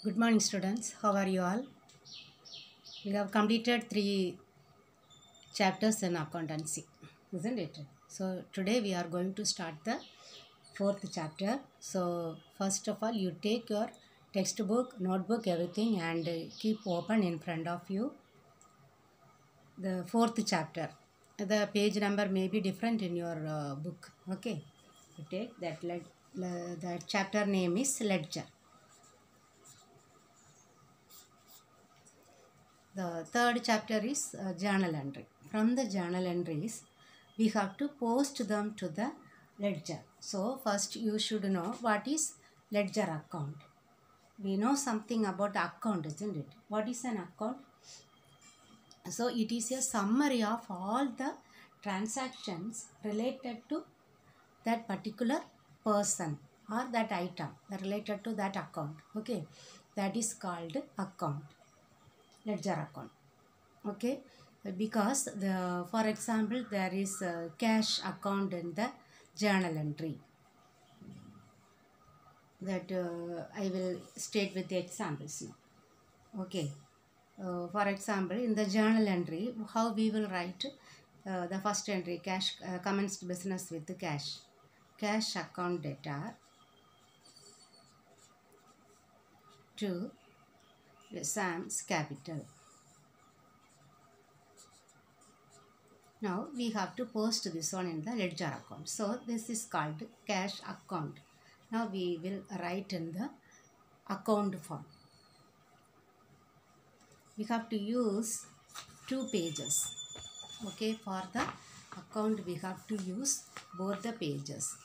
Good morning, students. How are you all? We have completed 3 chapters in accountancy, isn't it? So, today we are going to start the 4th chapter. So, first of all, you take your textbook, notebook, everything, and keep open in front of you the 4th chapter. The page number may be different in your book. Okay, you take that. That chapter name is ledger. The third chapter is journal entry. From the journal entries, we have to post them to the ledger. So first you should know what is ledger account. We know something about account, isn't it? What is an account? So it is a summary of all the transactions related to that particular person or that item related to that account. Okay, that is called account, ledger account. Okay, because for example there is a cash account in the journal entry that I will state with the examples now. Okay, for example in the journal entry how we will write the first entry, cash commenced business with the cash account debtor to Sam's capital. Now we have to post this one in the ledger account. So this is called cash account. Now we will write in the account form. We have to use 2 pages. Okay, for the account we have to use both the pages.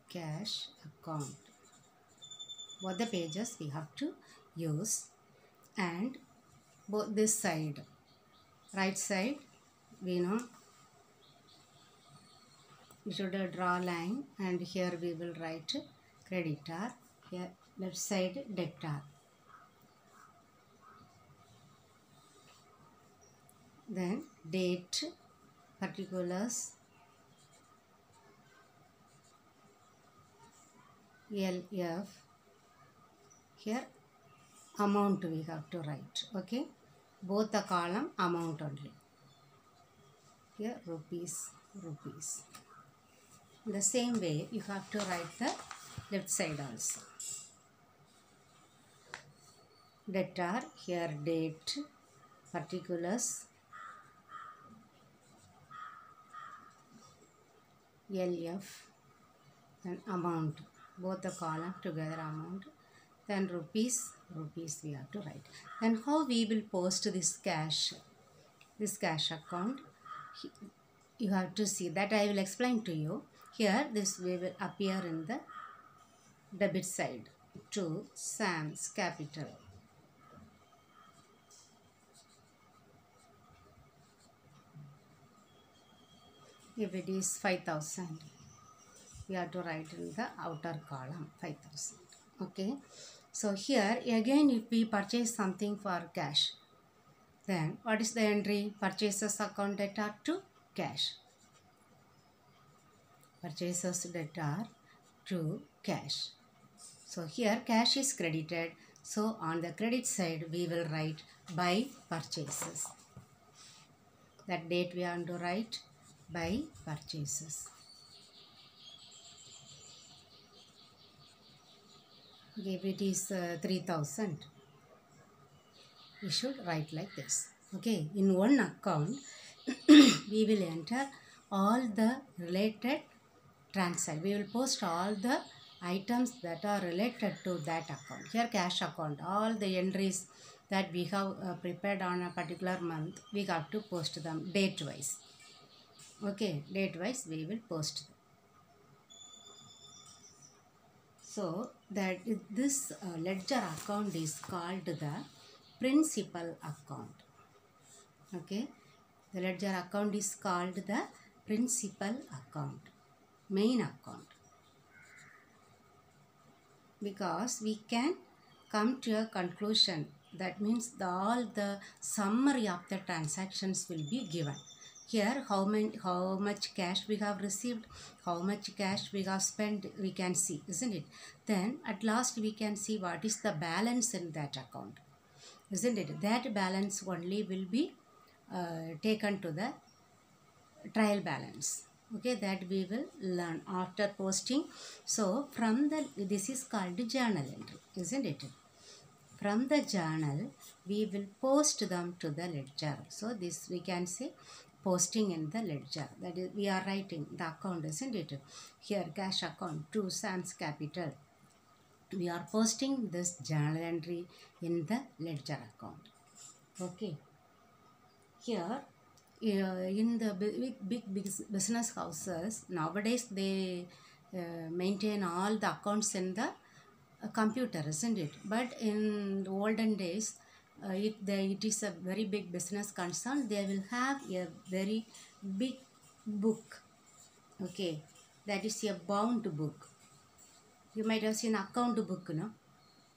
Cash account. Both the pages we have to use, and both this side, right side, we know we should draw a line, and here we will write creditor, here left side debtor. Then date, particulars, LF, here amount we have to write. Okay, both the column amount only. Here rupees. In the same way you have to write the left side also. Debtor, here date, particulars, LF, and amount, both the column together amount. Then rupees we have to write. And how we will post this cash account, you have to see that I will explain to you. Here this way will appear in the debit side to Sam's capital. If it is 5,000, we have to write in the outer column 5,000. Okay, so here again if we purchase something for cash, then what is the entry? Purchases account debtor to cash. Purchases debtor to cash. So here cash is credited. So on the credit side we will write by purchases. That date we have to write by purchases. If it is 3,000, we should write like this. Okay, in one account we will enter all the related transactions. We will post all the items that are related to that account. Here cash account, all the entries that we have prepared on a particular month, we have to post them date wise. Okay, date wise we will post them. So that this ledger account is called the principal account. Okay, the ledger account is called the principal account, main account, because we can come to a conclusion. That means all the summary of the transactions will be given. Here, how much cash we have received, how much cash we have spent, we can see, isn't it? Then at last we can see what is the balance in that account, isn't it? That balance only will be taken to the trial balance. Okay, that we will learn after posting. So from the, this is called journal entry, isn't it? From the journal we will post them to the ledger. So this we can say posting in the ledger, that is we are writing the account, isn't it? Here cash account to Sam's Capital, we are posting this journal entry in the ledger account. Okay, here in the big business houses nowadays, they maintain all the accounts in the computer, isn't it? But in the olden days, it is a very big business concern, they will have a very big book. Okay, that is a bound book. You might have seen account book, no?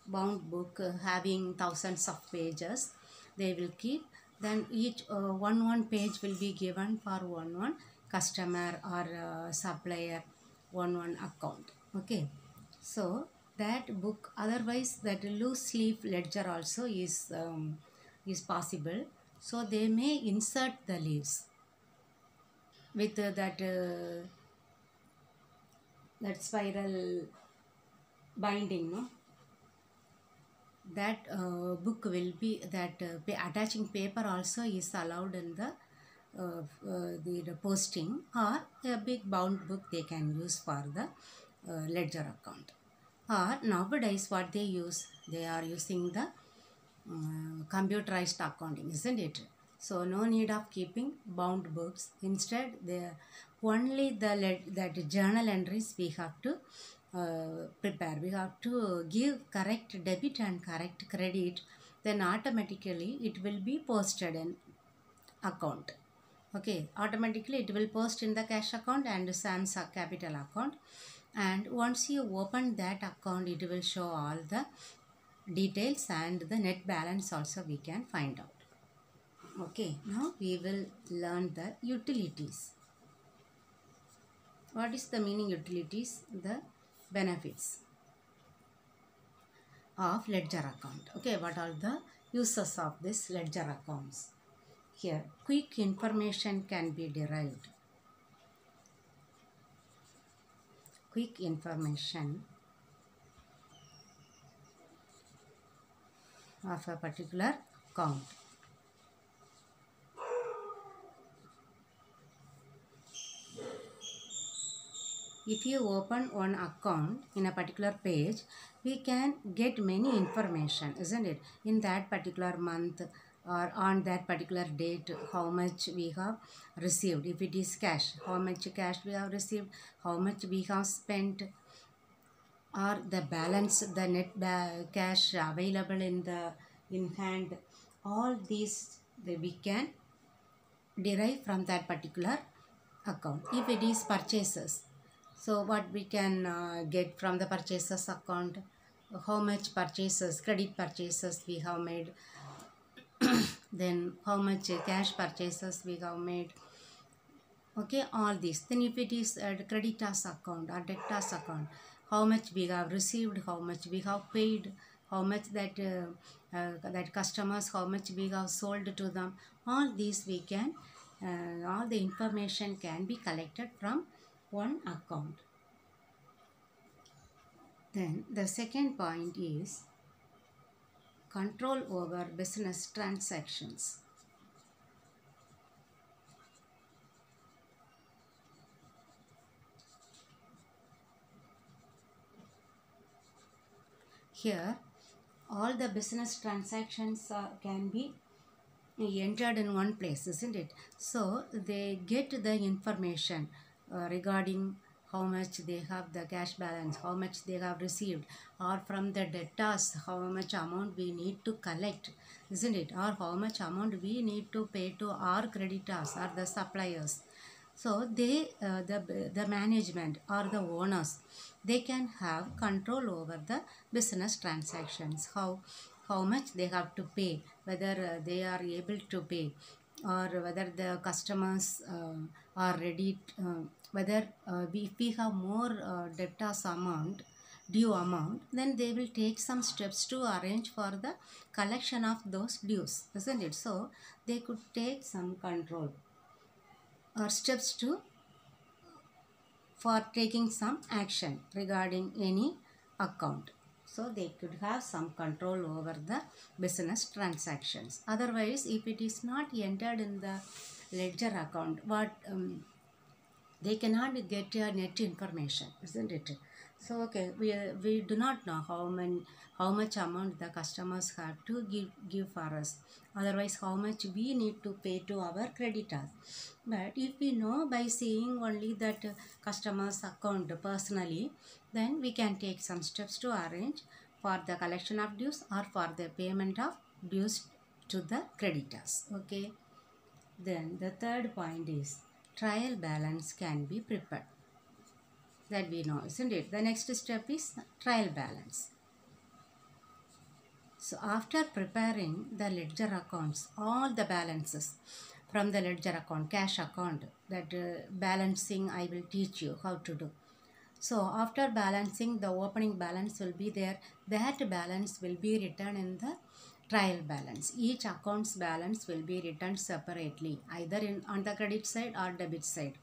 Bound book having thousands of pages. They will keep. Then each one page will be given for one customer or supplier, one account. Okay. So that book, otherwise that loose leaf ledger also is possible. So they may insert the leaves with that spiral binding, no? That book will be that attaching paper also is allowed in the posting, or a big bound book they can use for the ledger account. Or nowadays what they use, they are using the computerized accounting, isn't it? So no need of keeping bound books. Instead, only that journal entries we have to prepare. We have to give correct debit and correct credit. Then automatically it will be posted in account. Okay, automatically it will post in the cash account and Sam's Capital account. And once you open that account, it will show all the details and the net balance also we can find out. Okay, now we will learn the utilities. What is the meaning utilities? The benefits of ledger account. Okay, what are the uses of this ledger accounts? Here, quick information can be derived. Quick information of a particular account. If you open one account in a particular page, we can get many information, isn't it? In that particular month or on that particular date, how much we have received. If it is cash, how much cash we have received, how much we have spent, or the balance, the net cash available in hand. All these we can derive from that particular account. If it is purchases, so what we can get from the purchases account, how much purchases, credit purchases we have made, then how much cash purchases we have made. Okay, all these. Then if it is a creditors account or debtors account, how much we have received, how much we have paid, how much that customers, how much we have sold to them. All these we can, all the information can be collected from one account. Then the second point is control over business transactions. Here, all the business transactions can be entered in one place, isn't it? So they get the information regarding how much they have the cash balance, how much they have received, or from the debtors how much amount we need to collect, isn't it? Or how much amount we need to pay to our creditors or the suppliers. So they, the management or the owners, they can have control over the business transactions. How much they have to pay, whether they are able to pay, or whether the customers are ready, whether if we have more debtors amount, due amount, then they will take some steps to arrange for the collection of those dues, isn't it? So they could take some control or steps to for taking some action regarding any account. So they could have some control over the business transactions. Otherwise, if it is not entered in the ledger account, what they cannot get your net information, isn't it? So okay, we do not know how much amount the customers have to give for us. Otherwise, how much we need to pay to our creditors. But if we know by seeing only that customer's account personally, then we can take some steps to arrange for the collection of dues or for the payment of dues to the creditors. Okay. Then the third point is trial balance can be prepared. That we know, isn't it? The next step is trial balance. So after preparing the ledger accounts, all the balances from the ledger account, cash account, that balancing I will teach you how to do. So after balancing, the opening balance will be there. That balance will be written in the trial balance. Each account's balance will be written separately, either on the credit side or debit side.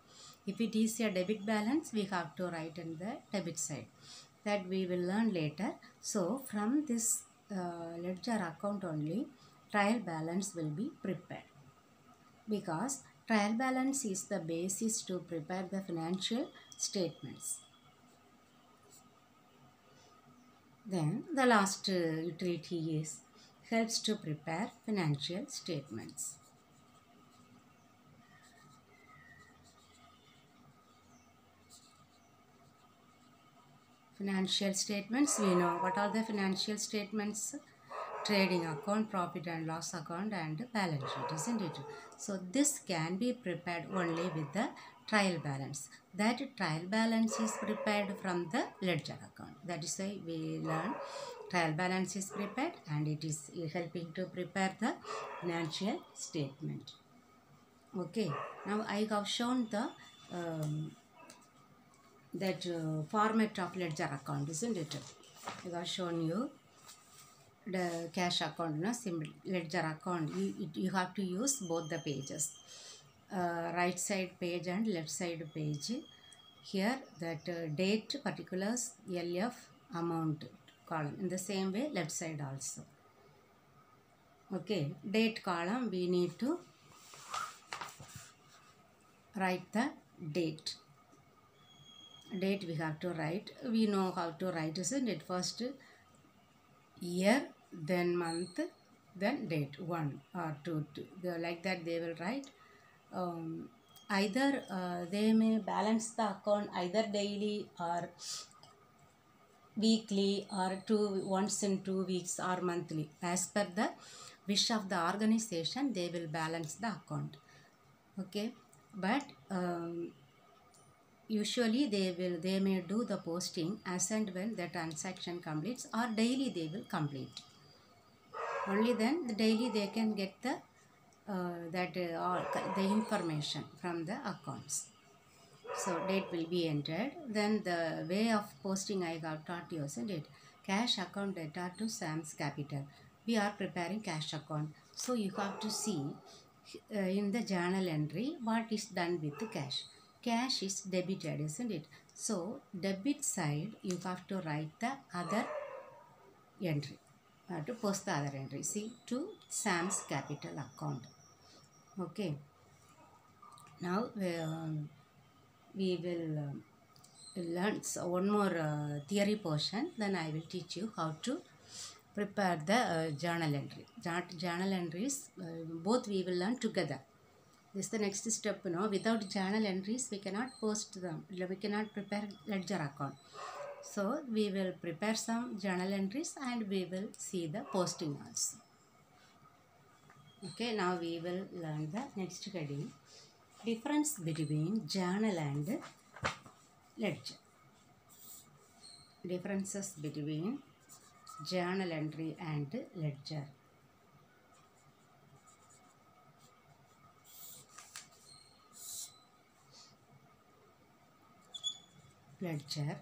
If it is a debit balance, we have to write in the debit side. That we will learn later. So from this ledger account only, trial balance will be prepared, because trial balance is the basis to prepare the financial statements. Then the last utility is helps to prepare financial statements. Financial statements, we know what are the financial statements: trading account, profit and loss account, and balance sheet, isn't it? So this can be prepared only with the trial balance. That trial balance is prepared from the ledger account. That is why we learn trial balance is prepared, and it is helping to prepare the financial statement. Okay, now I have shown the format of ledger account, isn't it? I have shown you the cash account, no, simple ledger account. You have to use both the pages, right side page and left side page. Here that date, particulars, LF, amount column. In the same way, left side also. Okay, date column, we need to write the date. Date we have to write. We know how to write, isn't it? First year, then month, then date, 1 or 2. Like that they will write. Either they may balance the account either daily or weekly, or once in 2 weeks or monthly. As per the wish of the organization, they will balance the account. Okay, but usually they may do the posting as and when the transaction completes, or daily they will complete. Only then the daily they can get the the information from the accounts. So date will be entered. Then the way of posting I have taught you, isn't it? Cash account data to Sam's Capital. We are preparing cash account. So you have to see in the journal entry what is done with the cash. Cash is debited, isn't it? So debit side you have to write the other entry. To post the other entry. See, to Sam's Capital account. Okay. Now we will learn one more theory portion. Then I will teach you how to prepare the journal entry. Journal entries, both we will learn together. This is the next step. Without journal entries, we cannot post them. We cannot prepare ledger account. So we will prepare some journal entries and we will see the posting also. Okay, now we will learn the next heading. Difference between journal and ledger. Differences between journal entry and ledger. ledger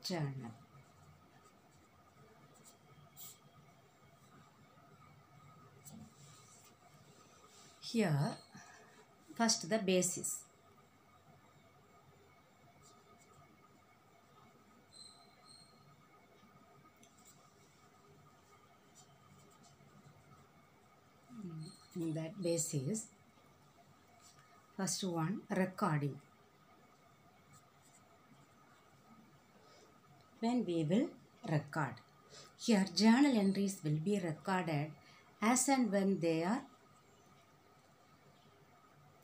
journal. Here, first the basis. In that basis, first one, recording. When we will record. Here, journal entries will be recorded as and when they are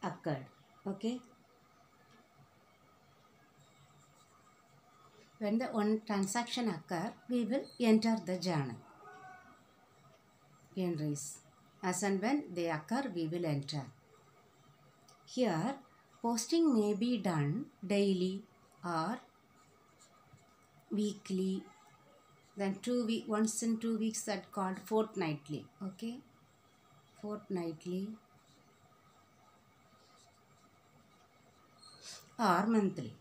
occurred. Okay. When the one transaction occur, we will enter the journal entries. As and when they occur, we will enter. Here, posting may be done daily or weekly. Then once in 2 weeks, that called fortnightly. Okay, fortnightly or monthly.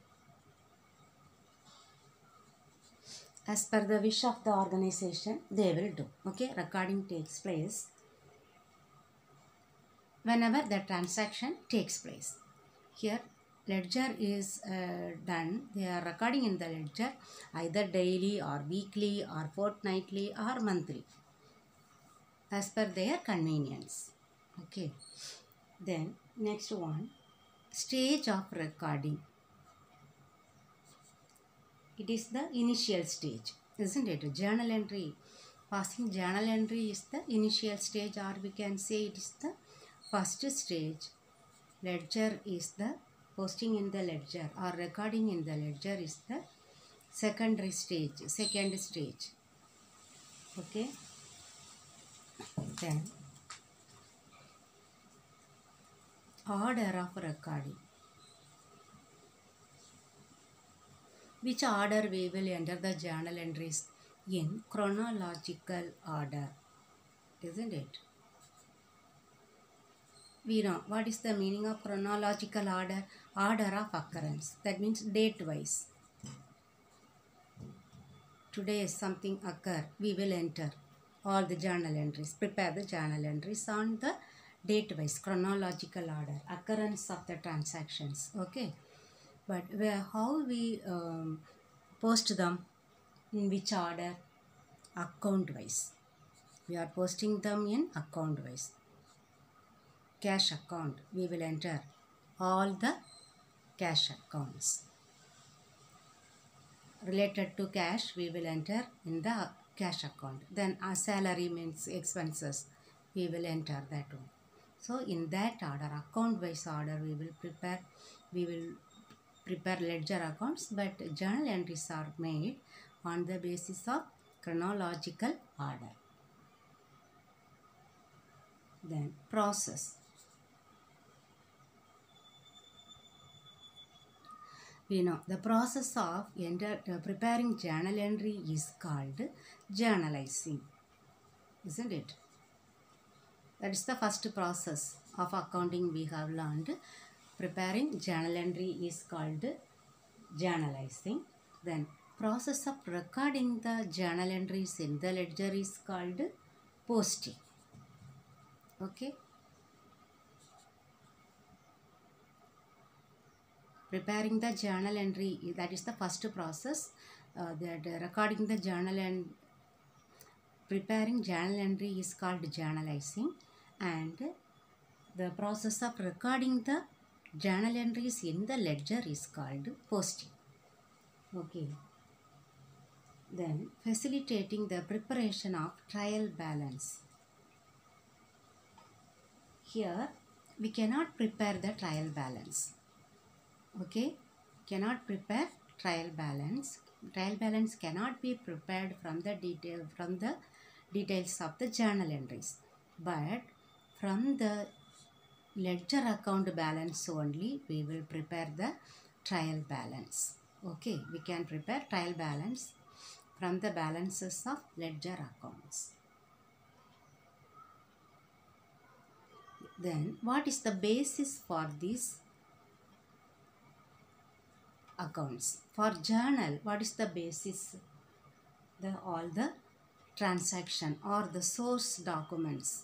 As per the wish of the organization, they will do. Okay, recording takes place whenever the transaction takes place. Here, ledger is done. They are recording in the ledger either daily or weekly or fortnightly or monthly as per their convenience. Okay. Then next one, stage of recording. It is the initial stage, isn't it? Journal entry. Passing journal entry is the initial stage, or we can say it is the first stage. Ledger is the posting in the ledger or recording in the ledger is the second stage. Okay. Then order of recording. Which order we will enter the journal entries? In chronological order, isn't it? We know what is the meaning of chronological order? Order of occurrence. That means date wise. Today something occur, we will enter all the journal entries, prepare the journal entries on the date wise, chronological order, occurrence of the transactions. Okay, but how we post them, in which order? Account wise. We are posting them in account wise. Cash account, we will enter all the cash accounts. Related to cash, we will enter in the cash account. Then our salary means expenses, we will enter that one. So in that order, account wise order, we will prepare ledger accounts, but journal entries are made on the basis of chronological order. Then process. We know the process of preparing journal entry is called journalizing, isn't it? That is the first process of accounting we have learned. Preparing journal entry is called journalizing. Then process of recording the journal entries in the ledger is called posting. Okay. Preparing the journal entry, that is the first process. Recording the journal and preparing journal entry is called journalizing, and the process of recording the journal entries in the ledger is called posting. Okay. Then facilitating the preparation of trial balance. Here we cannot prepare the trial balance. Okay, cannot prepare trial balance. Trial balance cannot be prepared from the details of the journal entries, but from the ledger account balance only we will prepare the trial balance. Okay, we can prepare trial balance from the balances of ledger accounts. Then what is the basis for this accounts. For journal, what is the basis? All the transaction or the source documents.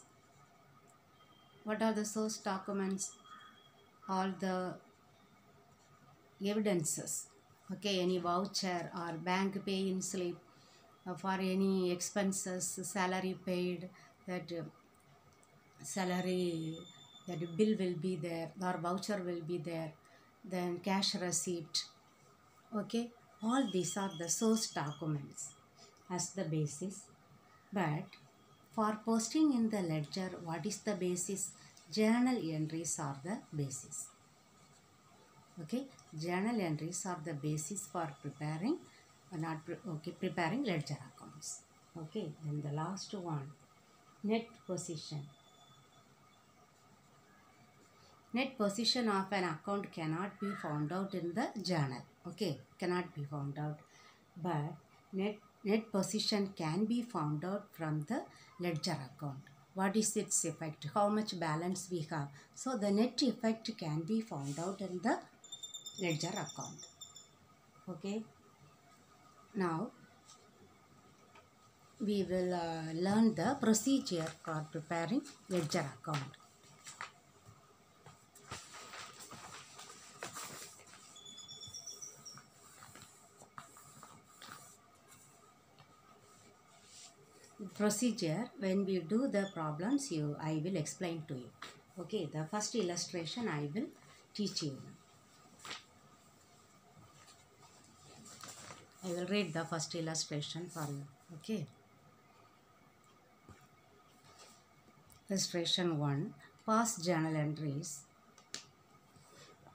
What are the source documents? All the evidences. Okay, any voucher or bank pay-in slip for any expenses, salary paid, that salary, that bill will be there, or voucher will be there, then cash receipt. Okay, all these are the source documents as the basis. But for posting in the ledger, what is the basis? Journal entries are the basis. Okay, journal entries are the basis for preparing preparing ledger accounts. Okay, then the last one, net position. Net position of an account cannot be found out in the journal. Okay, cannot be found out. But net position can be found out from the ledger account. What is its effect? How much balance we have? So the net effect can be found out in the ledger account. Okay. Now we will learn the procedure for preparing ledger account. Procedure, when we do the problems, I will explain to you. Okay, the first illustration I will teach you. I will read the first illustration for you. Okay. Illustration 1. Past journal entries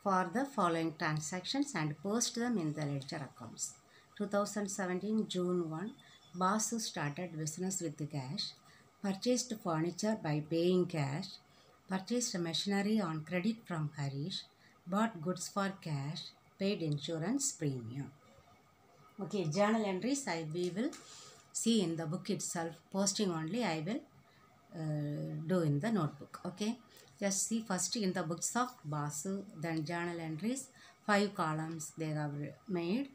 for the following transactions and post them in the ledger accounts. 2017 June 1. Basu started business with cash, purchased furniture by paying cash, purchased machinery on credit from Harish, bought goods for cash, paid insurance premium. Okay, journal entries we will see in the book itself. Posting only I will do in the notebook. Okay, just see first in the books of Basu, then journal entries, 5 columns they have made.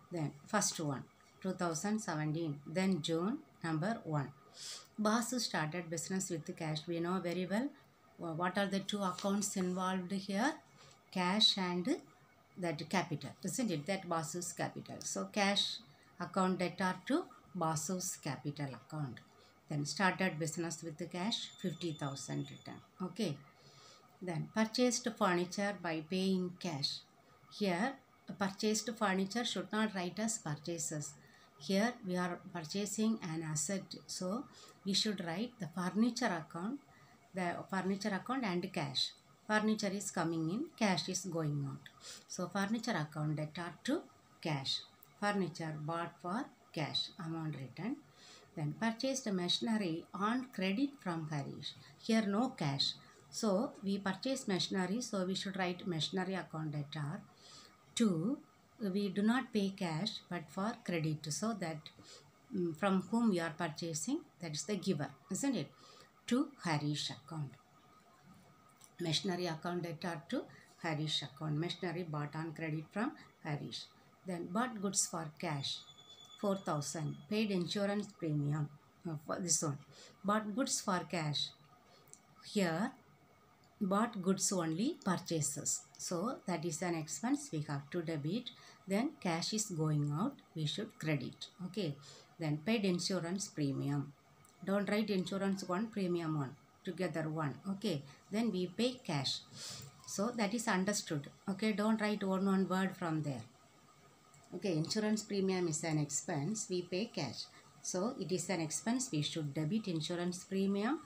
Then first one, 2017, then June, number 1. Basu started business with cash. We know very well what are the 2 accounts involved here, cash and that capital, isn't it? That Basu's capital. So cash account debtor to Basu's capital account. Then started business with the cash, 50,000 return. Okay. Then purchased furniture by paying cash. Here purchased furniture should not write as purchases. Here we are purchasing an asset, so we should write the furniture account and cash. Furniture is coming in, cash is going out. So furniture account debtor to cash. Furniture bought for cash, amount written. Then purchased machinery on credit from Harish. Here no cash. So we purchase machinery, so we should write machinery account debtor. 2. We do not pay cash but for credit, so that from whom we are purchasing, that is the giver, isn't it? To Harish account. Machinery account debtor to Harish account. Machinery bought on credit from Harish. Then bought goods for cash, 4,000. Paid insurance premium for this one. Bought goods for cash. Here bought goods only purchases. So that is an expense we have to debit. Then cash is going out, we should credit. Okay. Then paid insurance premium. Don't write insurance 1, premium 1. Together 1. Okay. Then we pay cash. So that is understood. Okay. Don't write one word from there. Okay. Insurance premium is an expense. We pay cash. So it is an expense. We should debit insurance premium.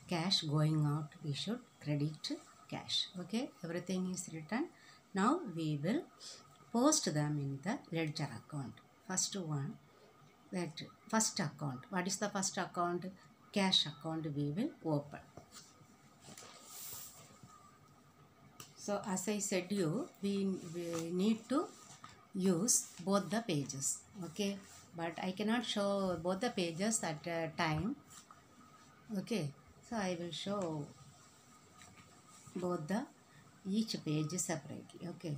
Cash going out, we should credit cash. Okay. Everything is written. Now we will post them in the ledger account. First one, that first account. What is the first account? Cash account we will open. So as I said we need to use both the pages. Okay. But I cannot show both the pages at a time. Okay. So I will show both each page separately. Okay.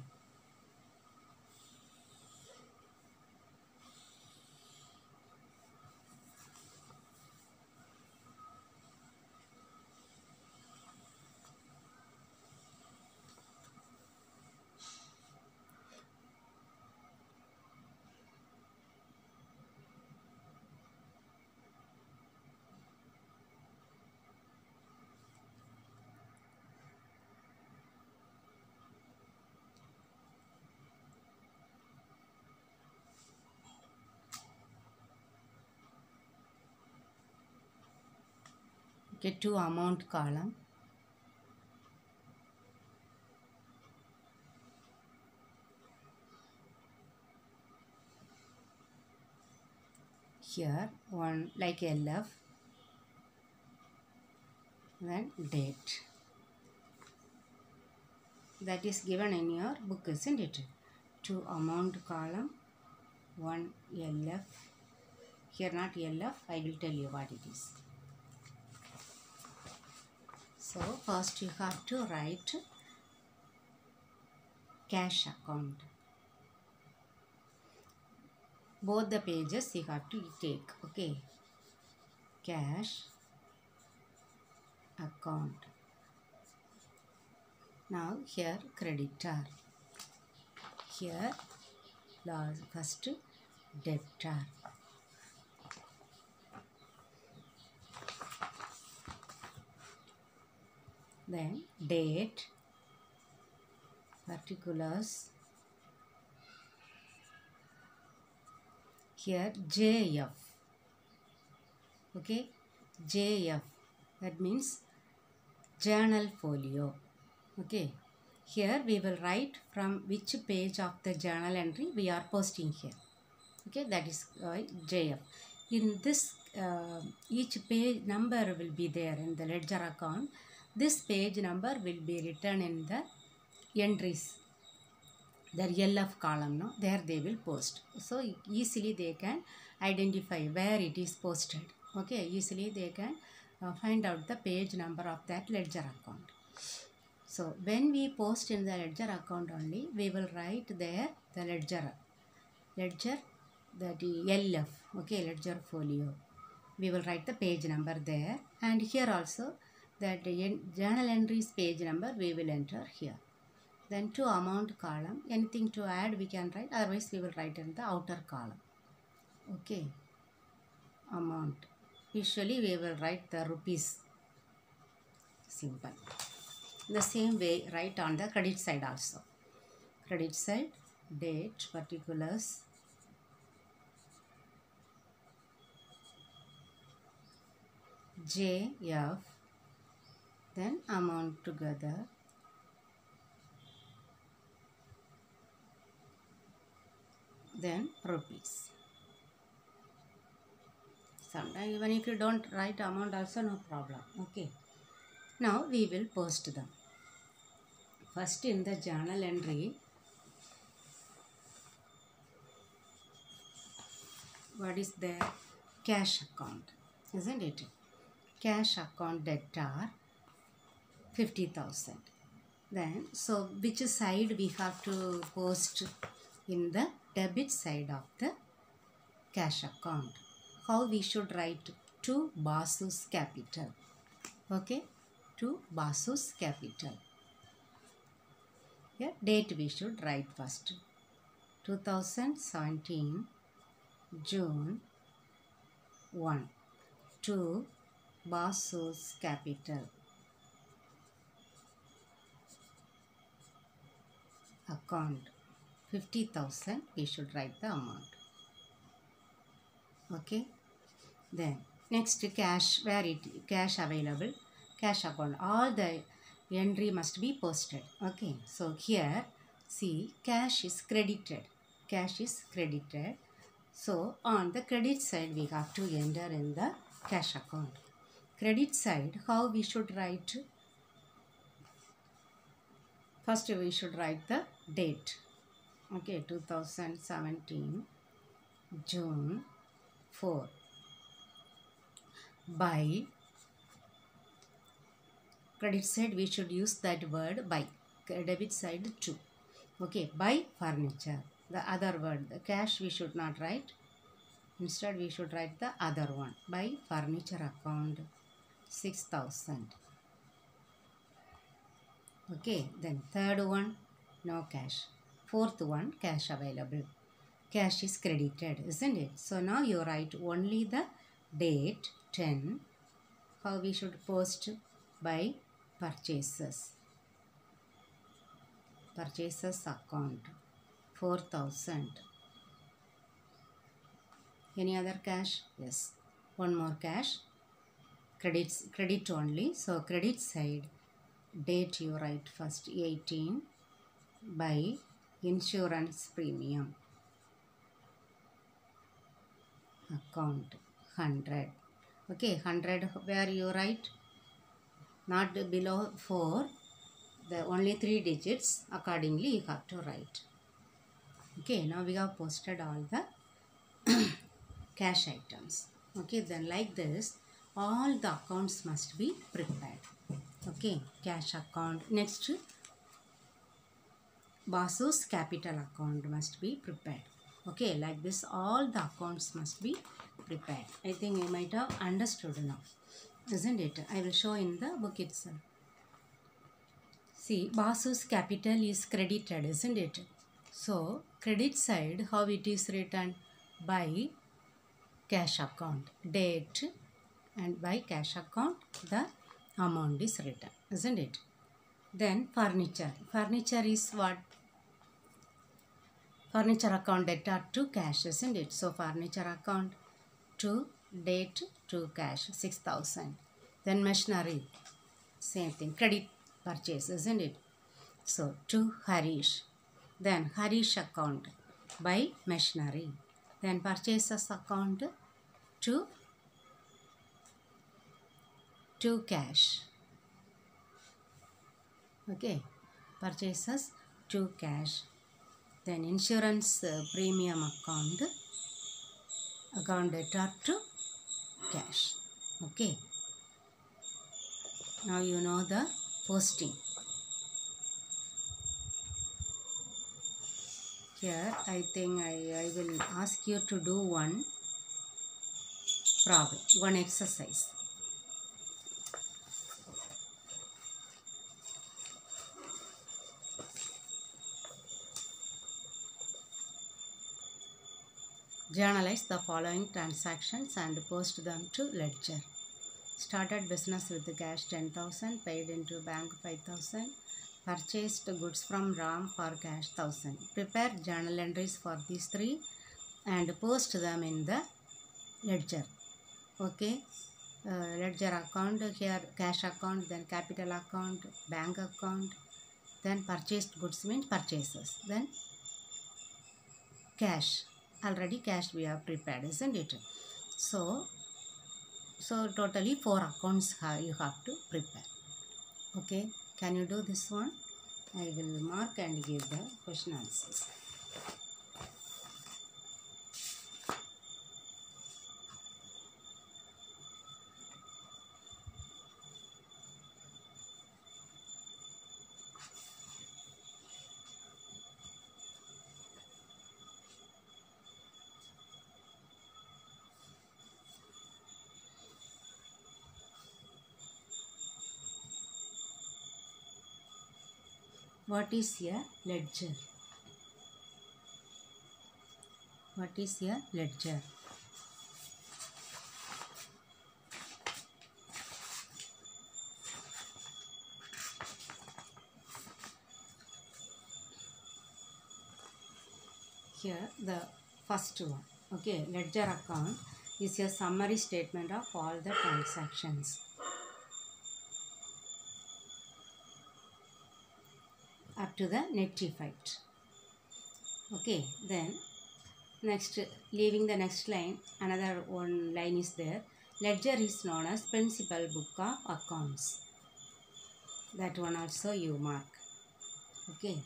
Get to amount column. Here one like LF, then date. That is given in your book, isn't it? To amount column, one LF. Here not LF, I will tell you what it is. So first you have to write cash account. Both the pages you have to take, okay. Cash account. Now here creditor. Here first debtor. Then date, particulars. Here JF. Okay, JF. That means journal folio. Okay. Here we will write from which page of the journal entry we are posting here. Okay, that is JF. In this, each page number will be there in the ledger account. This page number will be written in the entries. The LF column, no? There they will post. So easily they can identify where it is posted. Okay, easily they can find out the page number of that ledger account. So when we post in the ledger account only, we will write there the ledger, that is LF, okay, ledger folio. We will write the page number there, and here also that journal entries page number we will enter here. Then to amount column, anything to add we can write, otherwise we will write in the outer column. Okay, amount. Usually we will write the rupees. Simple. The same way, write on the credit side also. Credit side, date, particulars, JF, then amount together, then rupees. Sometimes even if you don't write amount also, no problem. Okay. Now we will post them. First in the journal entry, what is there? Cash account, isn't it? Cash account debtor 50,000. Then, so which side we have to post? In the debit side of the cash account. How we should write? To Basu's capital. Okay, to Basu's capital. Here date we should write first. 2017 June 1 to Basu's capital. Account 50,000 we should write the amount. Okay. Then next cash, where it cash available, cash account, all the entry must be posted. Okay, so here see cash is credited, cash is credited. So on the credit side we have to enter in the cash account. Credit side, how we should write? First we should write the date. Okay, 2017 June 4 by. Credit side we should use that word by. Debit side to. Okay, by furniture. The other word, the cash we should not write. Instead we should write the other one. By furniture account 6,000. Okay, then third one, no cash. Fourth one, cash available. Cash is credited, isn't it? So now you write only the date 10. How we should post? By purchases. Purchases account 4,000. Any other cash? Yes. One more cash. credit only. So credit side, date you write first 18 by insurance premium account 100. Okay, 100 where you write not below 4, the only 3 digits, accordingly you have to write. Okay, now we have posted all the cash items. Okay, then like this all the accounts must be prepared. Okay, cash account. Next, Basu's capital account must be prepared. Okay, like this all the accounts must be prepared. I think you might have understood now, isn't it? I will show in the book itself. See, Basu's capital is credited, isn't it? So, credit side, how it is written? By cash account, date, and by cash account, the amount is written, isn't it? Then furniture. Furniture is what? Furniture account debtor to cash, isn't it? So, furniture account to date to cash, 6,000. Then machinery, same thing, credit purchase, isn't it? So, to Harish. Then Harish account by machinery. Then purchases account to cash. Okay, purchases to cash. Then insurance premium account debtor to cash. Okay. Now you know the posting. Here I think I will ask you to do one problem, one exercise. Journalize the following transactions and post them to ledger. Started business with the cash 10,000, paid into bank 5,000, purchased goods from Ram for cash 1,000. Prepare journal entries for these 3 and post them in the ledger. Okay, ledger account, here cash account, then capital account, bank account, then purchased goods means purchases, then cash. Already cash we have prepared, isn't it? So totally 4 accounts you have to prepare. Okay, can you do this one? I will mark and give the question answers. What is a ledger? What is a ledger? Here the first one. Okay, ledger account is a summary statement of all the transactions up to the net effect. Okay, then next, leaving the next line, another one line is there. Ledger is known as principal book of accounts. That one also you mark. Okay.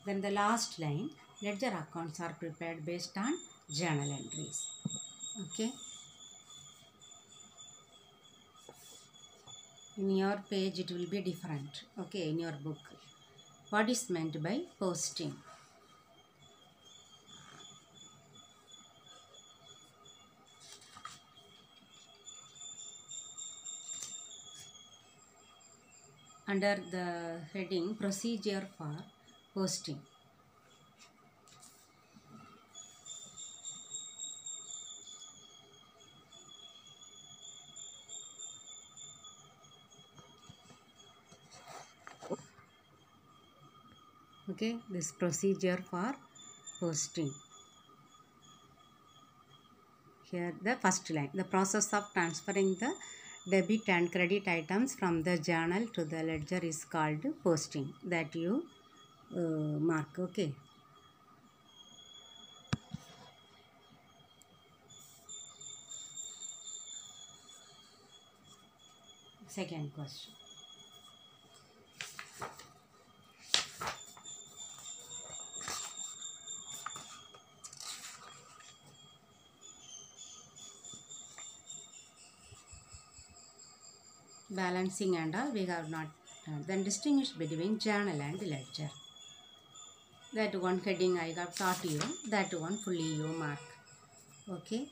Then the last line, ledger accounts are prepared based on journal entries. Okay. In your page it will be different. Okay, in your book. What is meant by posting? Under the heading procedure for posting. Okay, this procedure for posting. Here the first line, the process of transferring the debit and credit items from the journal to the ledger is called posting. That you mark. Okay. Second question. Balancing and all we have not done. Then distinguish between journal and ledger. That one heading I have taught you. That one fully you mark. Okay.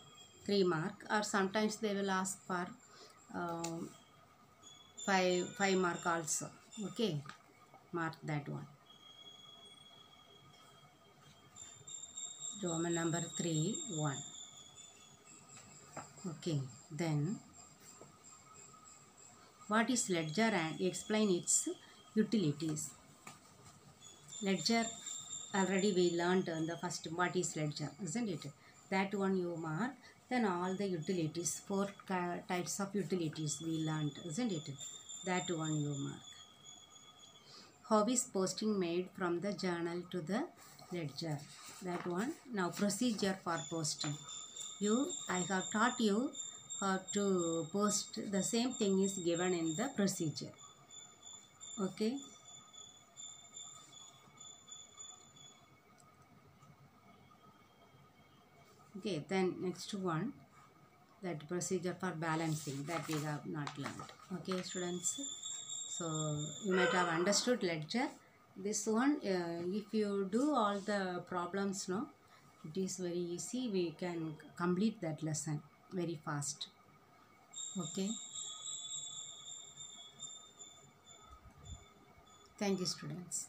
3 mark, or sometimes they will ask for 5 mark also. Okay. Mark that one. Roman number 3, 1. Okay. Then what is ledger and explain its utilities. Ledger already we learned in the first what is ledger, isn't it? That one you mark. Then all the utilities, 4 types of utilities we learned, isn't it? That one you mark. How is posting made from the journal to the ledger? That one. Now procedure for posting. I have taught you how to post. The same thing is given in the procedure. Okay. Okay, then next one, that procedure for balancing, that we have not learned. Okay, students. So you might have understood ledger. This one, if you do all the problems now, it is very easy. We can complete that lesson very fast. Okay. Thank you, students.